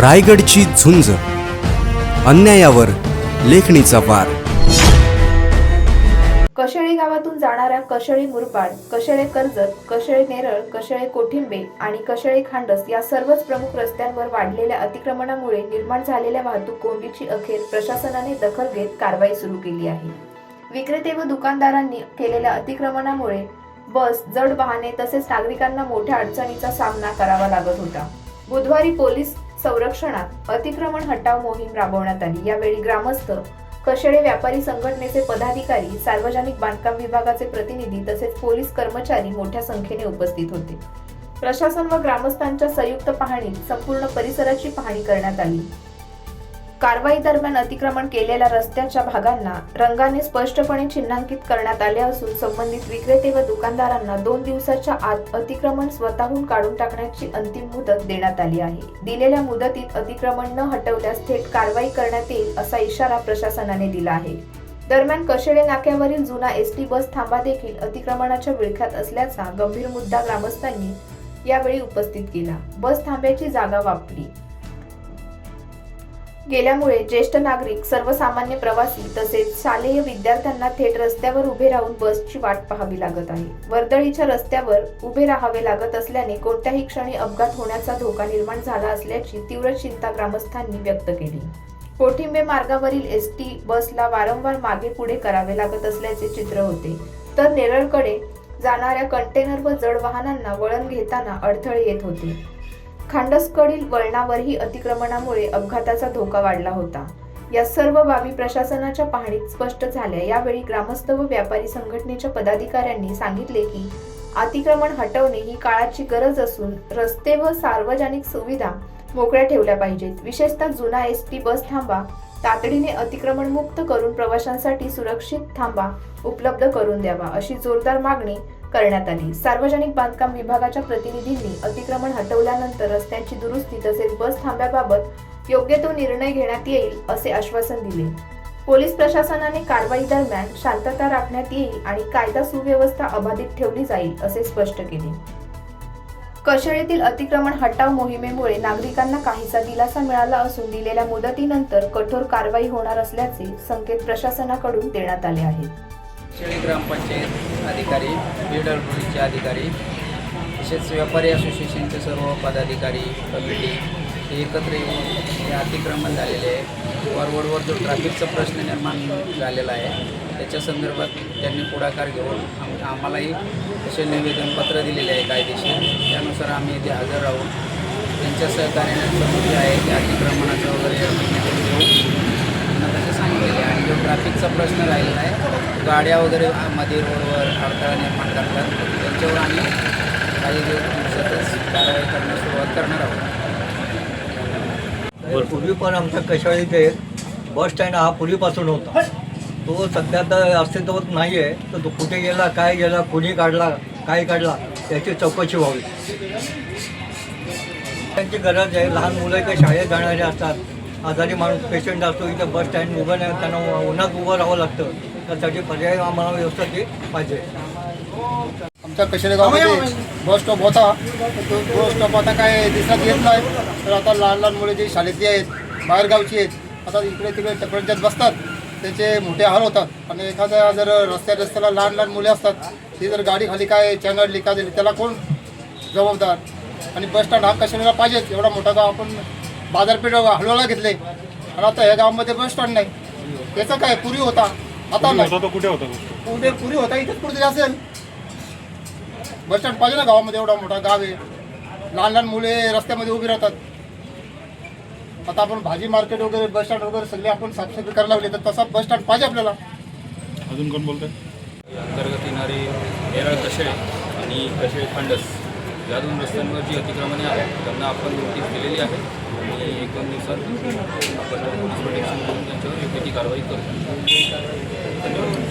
रायगडची झुंज, अन्यायावर लेखणीचा वार. कशेळी गावातून जाणाऱ्या कशेळी मुरबाड, कशेळे कर्जत, कशेळे नेरळ, कशेळे कोठिंबे आणि कशेळे खांडस या सर्वच प्रमुख रस्त्यांवर वाढलेल्या अतिक्रमणामुळे निर्माण झालेल्या वाहतूक कोंडीची अखेर प्रशासनाने दखल घेत कारवाई सुरू केली आहे. विक्रेते व दुकानदारांनी केलेल्या अतिक्रमणामुळे बस, जड वाहने तसेच नागरिकांना मोठ्या अडचणीचा सामना करावा लागत होता. बुधवारी पोलीस संरक्षणात अतिक्रमण हटाव मोहीम राबवण्यात आली. यावेळी ग्रामस्थ, कशेळे व्यापारी संघटनेचे पदाधिकारी, सार्वजनिक बांधकाम विभागाचे प्रतिनिधी तसेच पोलीस कर्मचारी मोठ्या संख्येने उपस्थित होते. प्रशासन व ग्रामस्थांच्या संयुक्त पाहणीत संपूर्ण परिसराची पाहणी करण्यात आली. कारवाई दरम्यान अतिक्रमण केलेल्या रस्त्याच्या भागांना रंगाने स्पष्टपणे चिन्हांकित करण्यात आले असून संबंधित विक्रेते व दुकानदारांना 2 दिवसाच्या आत अतिक्रमण स्वतःहून काढून टाकण्याची अंतिम मुदत देण्यात आली आहे. दिलेल्या मुदतीत अतिक्रमण न हटवल्यास थेट कारवाई करण्यात येईल असा इशारा प्रशासनाने दिला आहे. दरम्यान कशेळे नाक्यावरील जुना एसटी बस थांबा देखील अतिक्रमणाच्या विळख्यात असल्याचा गंभीर मुद्दा ग्रामस्थांनी यावेळी उपस्थित केला. बस थांब्याची जागा व्यापली गेल्यामुळे ज्येष्ठ नागरिक, सर्वसामान्य प्रवासी तसेच शालेय विद्यार्थ्यांना थेट रस्त्यावर उभे राहून बसची वाट पाहावी लागत आहे. वर्दळीच्या रस्त्यावर उभे राहावे लागत असल्याने कोणत्याही क्षणी अपघात होण्याचा धोका निर्माण झाला असल्याची तीव्र चिंता ग्रामस्थांनी व्यक्त केली. कोठिंबे मार्गावरील एसटी बसला वारंवार मागे पुढे करावे लागत असल्याचे चित्र होते, तर नेरळकडे जाणाऱ्या कंटेनर व जड वाहनांना वळण घेताना अडथळे येत होते. खांडसकडील वळणावरही अतिक्रमणामुळे अपघाताचा धोका वाढला होता. या सर्व बाबी प्रशासनाच्या पाहणीत स्पष्ट झाल्या. यावेळी ग्रामस्थ व व्यापारी संघटनेच्या पदाधिकाऱ्यांनी सांगितले की अतिक्रमण हटवणे ही काळाची गरज असून रस्ते व सार्वजनिक सुविधा मोकळ्या ठेवल्या पाहिजेत. विशेषतः जुना एसटी बस थांबा तातडीने अतिक्रमण मुक्त करून प्रवाशांसाठी सुरक्षित थांबा उपलब्ध करून द्यावा अशी जोरदार मागणी करण्यात आली. सार्वजनिक बांधकाम विभागाच्या प्रतिनिधींनी अतिक्रमण हटवल्यानंतर रस्त्यांची दुरुस्ती तसेच बस थांब्याबाबत योग्य तो निर्णय घेण्यात येईल असे आश्वासन दिले. पोलीस प्रशासनाने कारवाई दरम्यान शांतता राखण्यात येईल आणि कायदा सुव्यवस्था अबाधित ठेवली जाईल असे स्पष्ट केले. कशेळीतील अतिक्रमण हटाव मोहिमेमुळे नागरिकांना काहीसा दिलासा मिळाला असून दिलेल्या मुदतीनंतर कठोर कारवाई होणार असल्याचे संकेत प्रशासनाकडून देण्यात आले आहेत. कशेळी ग्रामपंचायत अधिकारी, पीडब्ल्यूडीचे अधिकारी, तसेच व्यापारी असोसिएशनचे सर्व पदाधिकारी, कमिटी हे एकत्र येऊन हे अतिक्रमण झालेले आहे. रोडवर जो ट्रॅफिकचा प्रश्न निर्माण झालेला आहे त्याच्या संदर्भात त्यांनी पुढाकार घेऊन आम्हालाही असे निवेदनपत्र दिलेले आहे कायदेशीर. त्यानुसार आम्ही इथे हजर राहून त्यांच्या सहकार्याने समजले आहे की अतिक्रमणाचं वगैरे तसे सांगितलेले आहे. आणि जो ट्रॅफिकचा प्रश्न राहिलेला आहे, गाड्या वगैरे मध्ये रोडवर अडथळा निर्माण करतात, त्यांच्यावर आम्ही काही दिवसातच कारवाई करण्यास सुरुवात करणार आहोत. पूर्वी पण आमच्या कशाळीत बस स्टँड हा पूर्वीपासून होता. तो सध्या तर अस्तित्वात नाही आहे. तर तो कुठे गेला, काय गेला, कुणी काढला, काय काढला याची चौकशी व्हावी. त्यांची गरज आहे. लहान मुलं इथे शाळेत जाणारे असतात, आजारी माणूस पेशंट असतो, इथे बस स्टँड उभं नाही, त्यांना उन्हात उभं राहावं लागतं. त्यासाठी पर्याय आम्हाला व्यवस्था ती पाहिजे. आमच्या कशेळे गावामध्ये बस स्टॉप होता, तो बस स्टॉप आता काय दिसण्यात येत नाही. तर आता लहान लहान मुले जे शाळेतली आहेत, बाहेरगावची आहेत, आता इकडे तिकडे टपऱ्यांच्यात बसतात, त्याचे मोठे हाल होतात. आणि एखाद्या जर रस्त्याला लहान लहान मुले असतात, ती जर गाडी खाली काय चेंगडली का दिली, त्याला कोण जबाबदार? आणि बस स्टँड हा कशेळेला पाहिजेच. एवढा मोठा गाव आपण बाजारपेठ हलवायला घेतले आणि आता ह्या गावामध्ये बस स्टँड नाही. त्याचं काय पूर्वी होता, आता नाही. कुठे होता? पूर्वी होता, इथेच कुठेतरी असेल. बस स्टँड पाहिजे ना गावामध्ये. एवढा मोठा गाव आहे, लहान लहान मुले रस्त्यामध्ये उभी राहतात. आता आपण भाजी मार्केट वगैरे, बस स्टँड वगैरे सगळे आपण साफसफाई करायला लागले, तर तसा बस स्टँड पाहिजे आपल्याला. अजून कोण बोलतंय? अंतर्गत येणारे नेरळ कशेळे आणि कशेळे खांडस या 2 रस्त्यांवर जी अतिक्रमणे आहेत त्यांना आपण नोटीस दिलेली आहे आणि 1-2 दिवसात आपण पोलीस प्रोटेक्शन करून त्यांच्यावर योग्य ती कारवाई करू. धन्यवाद.